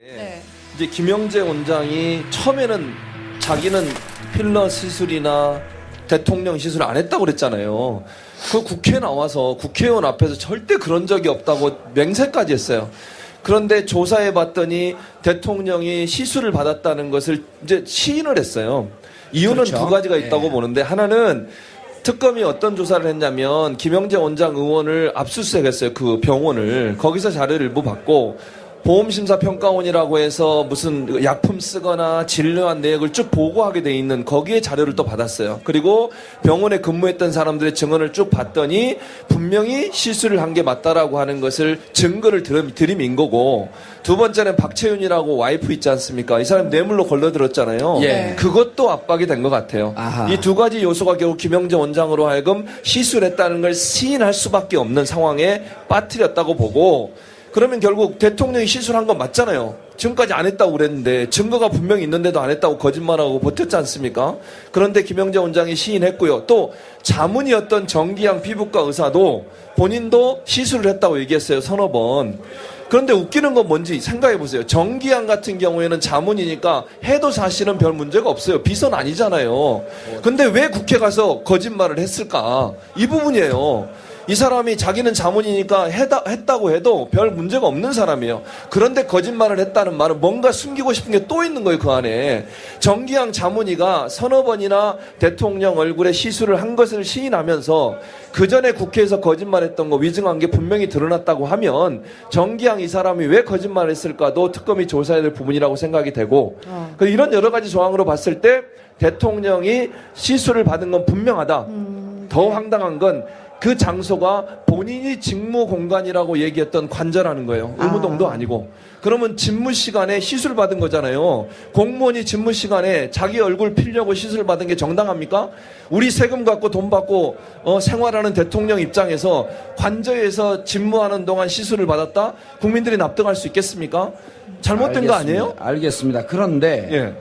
네. 이제 김영재 원장이 처음에는 자기는 필러 시술이나 대통령 시술 안 했다고 그랬잖아요. 그 국회에 나와서 국회의원 앞에서 절대 그런 적이 없다고 맹세까지 했어요. 그런데 조사해 봤더니 대통령이 시술을 받았다는 것을 이제 시인을 했어요. 이유는 그렇죠. 두 가지가 있다고 보는데, 하나는 특검이 어떤 조사를 했냐면 김영재 원장 의원을 압수수색했어요. 그 병원을. 거기서 자료를 일부 받고 보험심사평가원이라고 해서 무슨 약품 쓰거나 진료한 내역을 쭉 보고하게 돼 있는 거기에 자료를 또 받았어요. 그리고 병원에 근무했던 사람들의 증언을 쭉 봤더니 분명히 시술을 한 게 맞다라고 하는 것을 증거를 들이민 거고, 두 번째는 박채윤이라고 와이프 있지 않습니까? 이 사람 뇌물로 걸러들었잖아요. 예. 그것도 압박이 된 것 같아요. 아하. 이 두 가지 요소가 결국 김영재 원장으로 하여금 시술했다는 걸 시인할 수밖에 없는 상황에 빠뜨렸다고 보고, 그러면 결국 대통령이 시술한 건 맞잖아요. 지금까지 안 했다고 그랬는데 증거가 분명히 있는데도 안 했다고 거짓말하고 버텼지 않습니까? 그런데 김영재 원장이 시인했고요. 또 자문이었던 정기양 피부과 의사도 본인도 시술을 했다고 얘기했어요. 서너 번. 그런데 웃기는 건 뭔지 생각해 보세요. 정기양 같은 경우에는 자문이니까 해도 사실은 별 문제가 없어요. 비서는 아니잖아요. 근데 왜 국회 가서 거짓말을 했을까? 이 부분이에요. 이 사람이 자기는 자문이니까 했다고 해도 별 문제가 없는 사람이에요. 그런데 거짓말을 했다는 말은 뭔가 숨기고 싶은 게 또 있는 거예요, 그 안에. 정기양 자문이가 서너 번이나 대통령 얼굴에 시술을 한 것을 시인하면서 그 전에 국회에서 거짓말했던 거 위증한 게 분명히 드러났다고 하면 정기양 이 사람이 왜 거짓말을 했을까도 특검이 조사해야 될 부분이라고 생각이 되고, 이런 여러 가지 조항으로 봤을 때 대통령이 시술을 받은 건 분명하다. 더 황당한 건 그 장소가 본인이 직무 공간이라고 얘기했던 관저라는 거예요. 의무동도 아니고. 그러면 집무 시간에 시술 받은 거잖아요. 공무원이 집무 시간에 자기 얼굴 피려고 시술 받은 게 정당합니까? 우리 세금 갖고 돈 받고 생활하는 대통령 입장에서 관저에서 집무하는 동안 시술을 받았다? 국민들이 납득할 수 있겠습니까? 잘못된 거 아니에요? 알겠습니다. 그런데 예.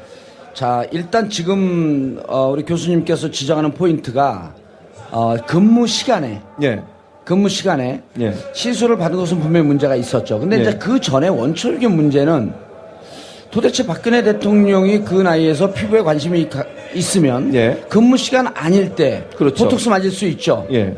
자, 일단 지금 우리 교수님께서 지적하는 포인트가 근무 시간에 예. 예. 시술을 받은 것은 분명히 문제가 있었죠. 근데 예. 이제 그 전에 원초적인 문제는 도대체 박근혜 대통령이 그 나이에서 피부에 관심이 있으면 예. 근무 시간 아닐 때 그렇죠. 보톡스 맞을 수 있죠. 예.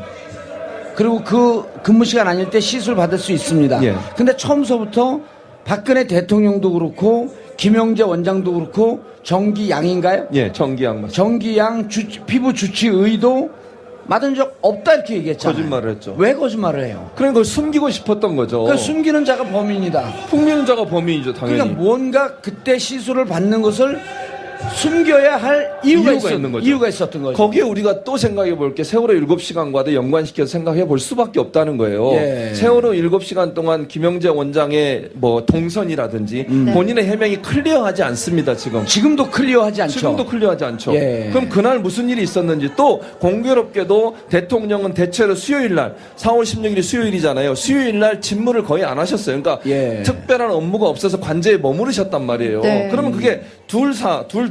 그리고 그 근무 시간 아닐 때 시술 받을 수 있습니다. 예. 근데 처음서부터 박근혜 대통령도 그렇고 김영재 원장도 그렇고 정기양인가요? 예. 정기양 맞습니다. 정기양 피부 주치의도 맞은 적 없다 이렇게 얘기했잖아요. 거짓말을 했죠. 왜 거짓말을 해요? 그러니까 그걸 숨기고 싶었던 거죠. 그 숨기는 자가 범인이다. 풍미는 자가 범인이죠, 당연히. 그러니까 뭔가 그때 시술을 받는 것을 숨겨야 할 이유가 있는 거죠. 이유가 있었던 거죠. 거기에 우리가 또 생각해 볼 게 세월호 7시간과도 연관시켜서 생각해 볼 수밖에 없다는 거예요. 예. 세월호 7시간 동안 김영재 원장의 뭐 동선이라든지 본인의 해명이 클리어하지 않습니다, 지금. 지금도 클리어하지 않죠. 지금도 클리어하지 않죠. 예. 그럼 그날 무슨 일이 있었는지, 또 공교롭게도 대통령은 대체로 수요일 날, 4월 16일이 수요일이잖아요. 수요일 날 집무를 거의 안 하셨어요. 그러니까 예. 특별한 업무가 없어서 관저에 머무르셨단 말이에요. 네. 그러면 그게 둘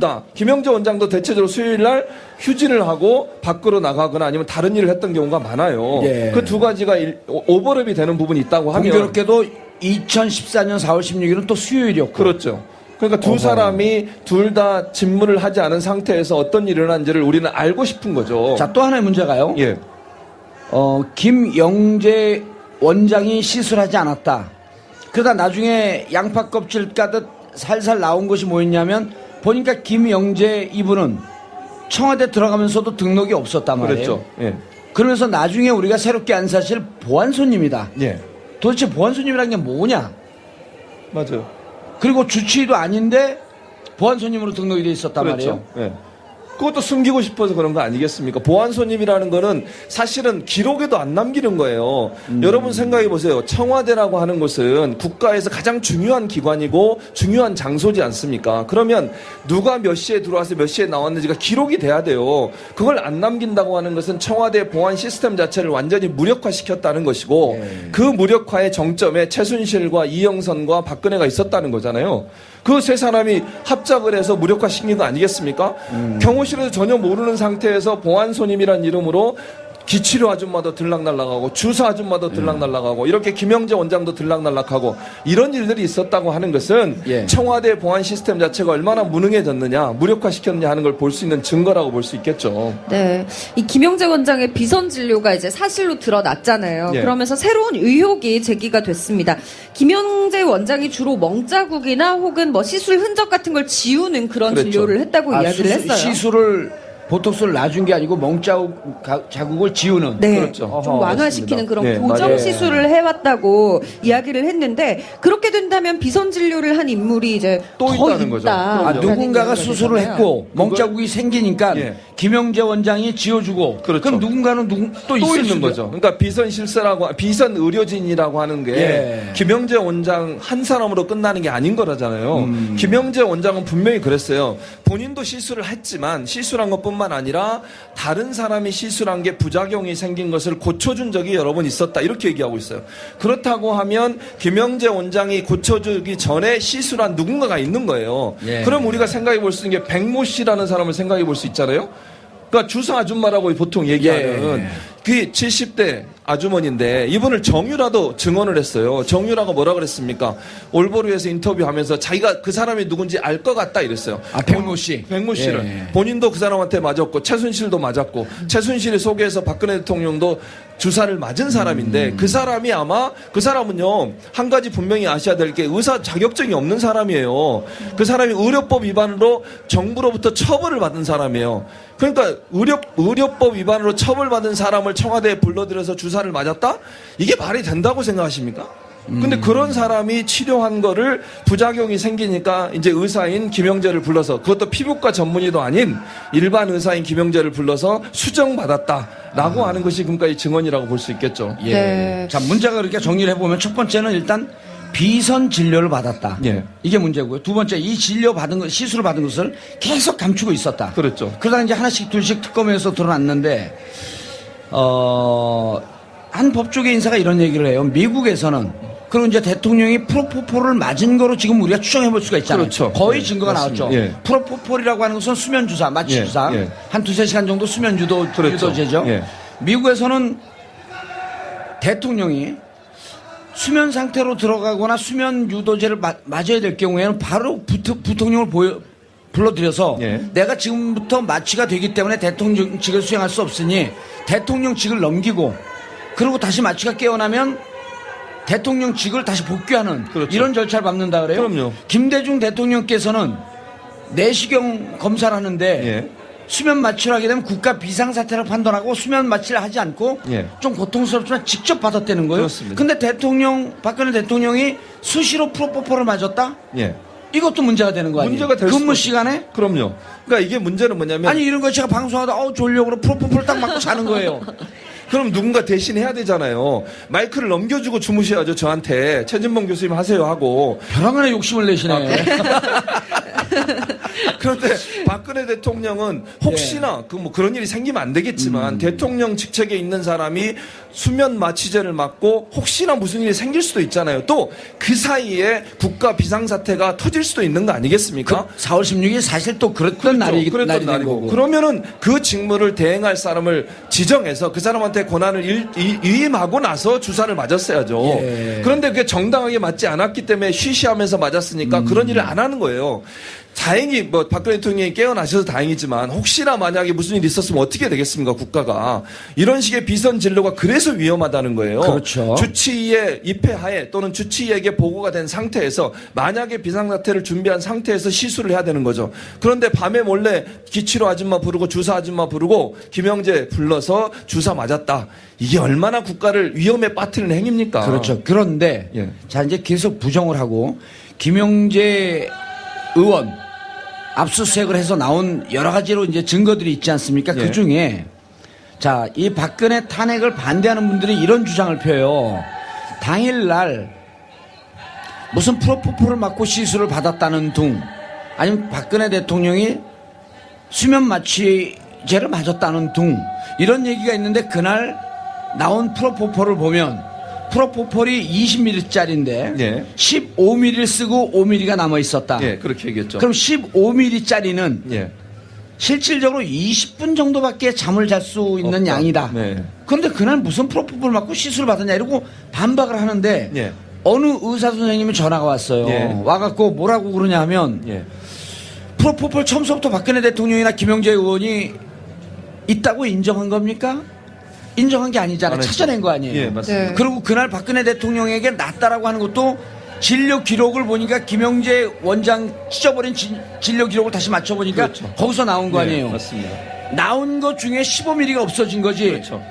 다 김영재 원장도 대체적으로 수요일 날 휴진을 하고 밖으로 나가거나 아니면 다른 일을 했던 경우가 많아요. 예. 그 두 가지가 오버랩이 되는 부분이 있다고 하면 공교롭게도 2014년 4월 16일은 또 수요일이었고. 그렇죠. 그러니까 두 어허. 사람이 둘 다 집무를 하지 않은 상태에서 어떤 일이 일어난지를 우리는 알고 싶은 거죠. 자, 또 하나의 문제가요. 예. 김영재 원장이 시술하지 않았다. 그러다 나중에 양파 껍질 까듯 살살 나온 것이 뭐였냐면 보니까 김영재 이분은 청와대 들어가면서도 등록이 없었단 말이에요. 그렇죠. 예. 그러면서 나중에 우리가 새롭게 안 사실 보안 손님이다. 예. 도대체 보안 손님이라는 게 뭐냐? 맞아요. 그리고 주치의도 아닌데 보안 손님으로 등록이 돼 있었단 그렇죠. 말이에요. 예. 그것도 숨기고 싶어서 그런 거 아니겠습니까? 보안 손님이라는 거는 사실은 기록에도 안 남기는 거예요. 여러분 생각해 보세요. 청와대라고 하는 곳은 국가에서 가장 중요한 기관이고 중요한 장소지 않습니까? 그러면 누가 몇 시에 들어와서 몇 시에 나왔는지가 기록이 돼야 돼요. 그걸 안 남긴다고 하는 것은 청와대 보안 시스템 자체를 완전히 무력화시켰다는 것이고, 그 무력화의 정점에 최순실과 이영선과 박근혜가 있었다는 거잖아요. 그 세 사람이 합작을 해서 무력화시킨 거 아니겠습니까? 경호실에서 전혀 모르는 상태에서 보안 손님이라는 이름으로 기치료 아줌마도 들락날락하고 주사 아줌마도 들락날락하고 이렇게 김영재 원장도 들락날락하고 이런 일들이 있었다고 하는 것은 예. 청와대 보안 시스템 자체가 얼마나 무능해졌느냐 무력화시켰느냐 하는 걸 볼 수 있는 증거라고 볼 수 있겠죠. 네. 이 김영재 원장의 비선 진료가 이제 사실로 드러났잖아요. 예. 그러면서 새로운 의혹이 제기가 됐습니다. 김영재 원장이 주로 멍자국이나 혹은 뭐 시술 흔적 같은 걸 지우는 그런 그렇죠. 진료를 했다고 이야기를 했어요. 시술을 보톡스를 놔준 게 아니고 자국을 지우는. 네, 그렇죠. 좀 어허, 완화시키는 맞습니다. 그런 네, 고정 맞아요. 시술을 해왔다고 이야기를 했는데 그렇게 된다면 비선 진료를 한 인물이 이제 또 더 있다는 거죠. 있다. 아, 누군가가 이야기가 수술을 되잖아요. 했고 멍자국이 생기니까 예. 김영재 원장이 지워주고 그렇죠. 럼 누군가는 또 또 있을 있는 수도- 거죠. 그러니까 비선 실세라고 비선 의료진이라고 하는 게 예. 김영재 원장 한 사람으로 끝나는 게 아닌 거라잖아요. 김영재 원장은 분명히 그랬어요. 본인도 시술을 했지만 시술한 것뿐만 아니라 다른 사람이 시술한 게 부작용이 생긴 것을 고쳐준 적이 여러 번 있었다. 이렇게 얘기하고 있어요. 그렇다고 하면 김영재 원장이 고쳐주기 전에 시술한 누군가가 있는 거예요. 예. 그럼 우리가 생각해 볼 수 있는 게 백모 씨라는 사람을 생각해 볼 수 있잖아요. 그러니까 주사 아줌마라고 보통 얘기하는 예. 그 70대 아주머니인데 이분을 정유라도 증언을 했어요. 정유라가 뭐라 그랬습니까? 올보루에서 인터뷰하면서 자기가 그 사람이 누군지 알 것 같다 이랬어요. 아, 백모 씨. 백모 씨를 예. 본인도 그 사람한테 맞았고 최순실도 맞았고 최순실이 소개해서 박근혜 대통령도 주사를 맞은 사람인데 그 사람이 아마 그 사람은요 한 가지 분명히 아셔야 될 게 의사 자격증이 없는 사람이에요. 그 사람이 의료법 위반으로 정부로부터 처벌을 받은 사람이에요. 그러니까 의료법 위반으로 처벌받은 사람을 청와대에 불러들여서 주사를 맞았다? 이게 말이 된다고 생각하십니까? 근데 그런 사람이 치료한 거를 부작용이 생기니까 이제 의사인 김영재를 불러서 그것도 피부과 전문의도 아닌 일반 의사인 김영재를 불러서 수정받았다라고 하는 것이 그러니까 증언이라고 볼 수 있겠죠. 예. 네. 자, 문제가 그렇게 정리를 해보면 첫 번째는 일단 비선 진료를 받았다. 예. 이게 문제고요. 두 번째, 이 진료 받은 것, 시술을 받은 것을 계속 감추고 있었다. 그렇죠. 그러다 이제 하나씩 둘씩 특검에서 드러났는데, 한 법조계 인사가 이런 얘기를 해요. 미국에서는 그리고 이제 대통령이 프로포폴을 맞은 거로 지금 우리가 추정해 볼 수가 있잖아요. 그렇죠. 거의 예, 증거가 맞습니다. 나왔죠. 예. 프로포폴이라고 하는 것은 수면 주사, 마취 예, 주사. 예. 한 두세 시간 정도 수면 그렇죠. 유도제죠. 예. 미국에서는 대통령이 수면 상태로 들어가거나 수면 유도제를 맞아야 될 경우에는 바로 부통령을 불러들여서 예. 내가 지금부터 마취가 되기 때문에 대통령직을 수행할 수 없으니 대통령직을 넘기고 그리고 다시 마취가 깨어나면 대통령직을 다시 복귀하는 그렇죠. 이런 절차를 밟는다 그래요. 그럼요. 김대중 대통령께서는 내시경 검사를 하는데 예. 수면 마취를 하게 되면 국가 비상사태를 판단하고 수면 마취를 하지 않고 예. 좀 고통스럽지만 직접 받았다는 거예요. 그렇습니다. 근데 박근혜 대통령이 수시로 프로포폴을 맞았다? 예. 이것도 문제가 되는 거 아니에요? 문제가 될 근무 수도 시간에? 그럼요. 그러니까 이게 문제는 뭐냐면 아니 이런 거 제가 방송하다 졸려 그러 프로포폴 딱 맞고 자는 거예요. 그럼 누군가 대신 해야 되잖아요. 마이크를 넘겨주고 주무셔야죠. 저한테 최진봉 교수님 하세요 하고. 벼랑간에 욕심을 내시네. 그런데 박근혜 대통령은 혹시나 그 뭐 그런 일이 생기면 안 되겠지만 대통령 직책에 있는 사람이 수면 마취제를 맞고 혹시나 무슨 일이 생길 수도 있잖아요. 또 그 사이에 국가 비상사태가 터질 수도 있는 거 아니겠습니까? 4월 16일 사실 또 그랬던 날이 그랬던 날이 된 날이고. 거고. 그러면은 그 직무를 대행할 사람을 지정해서 그 사람한테 권한을 위임하고 나서 주사를 맞았어야죠. 예. 그런데 그게 정당하게 맞지 않았기 때문에 쉬쉬하면서 맞았으니까 그런 일을 안 하는 거예요. 다행히 뭐 박근혜 대통령이 깨어나셔서 다행이지만 혹시나 만약에 무슨 일이 있었으면 어떻게 되겠습니까 국가가. 이런 식의 비선 진료가 그래서 위험하다는 거예요. 그렇죠. 주치의의 입회하에 또는 주치의에게 보고가 된 상태에서 만약에 비상사태를 준비한 상태에서 시술을 해야 되는 거죠. 그런데 밤에 몰래 기치료 아줌마 부르고 주사 아줌마 부르고 김영재 불러서 주사 맞았다. 이게 얼마나 국가를 위험에 빠뜨리는 행위입니까? 그렇죠. 그런데 예. 자 이제 계속 부정을 하고 김영재 의원 압수수색을 해서 나온 여러 가지로 이제 증거들이 있지 않습니까? 예. 그 중에 자, 이 박근혜 탄핵을 반대하는 분들이 이런 주장을 펴요. 당일날 무슨 프로포폴을 맞고 시술을 받았다는 둥 아니면 박근혜 대통령이 수면 마취제를 맞았다는 둥 이런 얘기가 있는데 그날 나온 프로포폴을 보면 프로포폴이 20ml짜리인데 예. 15ml 쓰고 5ml가 남아 있었다. 예, 그렇게 얘기했죠. 그럼 15ml짜리는 예. 실질적으로 20분 정도밖에 잠을 잘 수 있는 없다. 양이다. 네. 그런데 그날 무슨 프로포폴 맞고 시술 받았냐 이러고 반박을 하는데 예. 어느 의사 선생님이 전화가 왔어요. 예. 와갖고 뭐라고 그러냐 하면 예. 프로포폴 처음부터 박근혜 대통령이나 김영재 의원이 있다고 인정한 겁니까? 인정한 게 아니잖아요. 안 했죠. 찾아낸 거 아니에요. 예, 맞습니다. 네. 그리고 그날 박근혜 대통령에게 낫다라고 하는 것도 진료 기록을 보니까 김영재 원장 찢어버린 진료 기록을 다시 맞춰보니까 그렇죠. 거기서 나온 거 아니에요. 네, 맞습니다. 나온 것 중에 15mm가 없어진 거지. 그렇죠.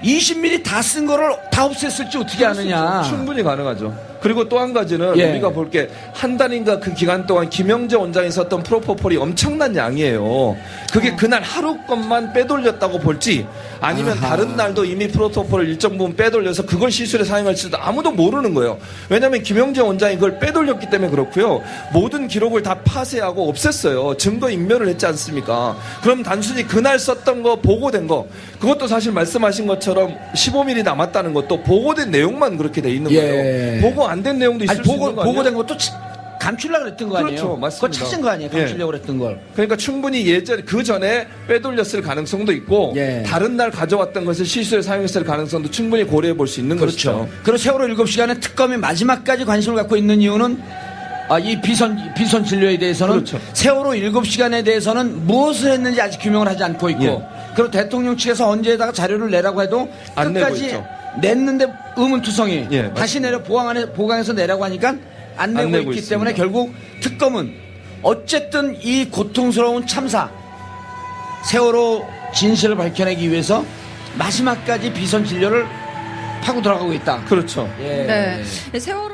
20mm 다 쓴 거를 다 없앴을지 어떻게 아느냐. 충분히 가능하죠. 그리고 또 한 가지는 예. 우리가 볼 게 한 달인가 그 기간 동안 김영재 원장이 썼던 프로포폴이 엄청난 양이에요. 그게 그날 하루 것만 빼돌렸다고 볼지 아니면 아하. 다른 날도 이미 프로토폴을 일정 부분 빼돌려서 그걸 시술에 사용할지도 아무도 모르는 거예요. 왜냐하면 김영재 원장이 그걸 빼돌렸기 때문에 그렇고요. 모든 기록을 다 파쇄하고 없앴어요. 증거 인멸을 했지 않습니까? 그럼 단순히 그날 썼던 거 보고된 거 그것도 사실 말씀하신 것처럼 15mm 남았다는 것도 보고된 내용만 그렇게 돼 있는 예. 거예요. 보고 안 된 내용도 있을 아니, 수 있는 거 아니에요? 보고된 것도 감추려고 그랬던 거 아니에요? 그렇죠, 맞습니다. 그거 찾은 거 아니에요? 감추려고 그랬던 걸. 그러니까 충분히 그 전에 빼돌렸을 가능성도 있고 예. 다른 날 가져왔던 것을 시술에 사용했을 가능성도 충분히 고려해 볼 수 있는 것이죠. 그리고 세월호 7시간에 특검이 마지막까지 관심을 갖고 있는 이유는 이 비선 진료에 대해서는 그렇죠. 세월호 7시간에 대해서는 무엇을 했는지 아직 규명을 하지 않고 있고 예. 그리고 대통령 측에서 언제에다가 자료를 내라고 해도 안 내고 끝까지 있죠. 냈는데 의문투성이 예, 다시 보강해서 내라고 하니까 안 내고 내고 있기 있습니다. 때문에 결국 특검은 어쨌든 이 고통스러운 참사 세월호 진실을 밝혀내기 위해서 마지막까지 비선 진료를 파고 들어가고 있다. 그렇죠. 예. 네. 세월호